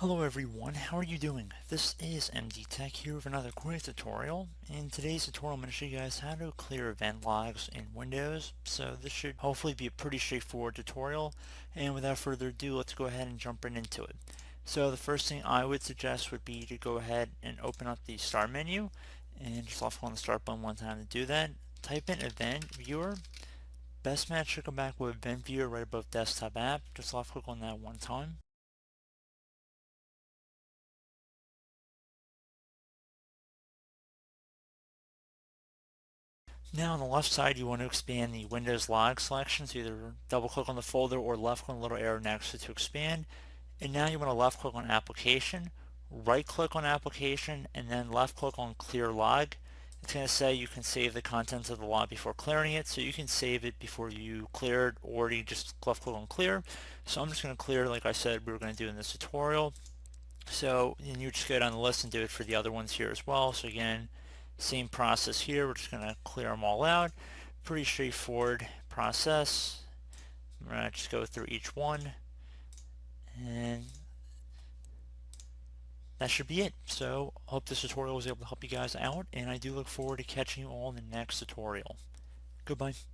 Hello everyone, how are you doing? This is MD Tech here with another quick tutorial. In today's tutorial I'm going to show you guys how to clear event logs in Windows. So this should hopefully be a pretty straightforward tutorial, and without further ado, let's go ahead and jump right into it. So the first thing I would suggest would be to go ahead and open up the start menu and just left click on the start button one time to do that. Type in event viewer. Best match should come back with event viewer right above desktop app. Just left click on that one time. Now on the left side you want to expand the Windows log selection, so either double click on the folder or left click on the little arrow next to expand. And now you want to left click on application, right click on application, and then left click on clear log. It's going to say you can save the contents of the log before clearing it, so you can save it before you clear it, or you just left click on clear. So I'm just going to clear like I said we were going to do in this tutorial. So and you just go down the list and do it for the other ones here as well. So again, same process here. We're just going to clear them all out. Pretty straightforward process. I'm going to just go through each one, and that should be it. So hope this tutorial was able to help you guys out, and I do look forward to catching you all in the next tutorial. Goodbye.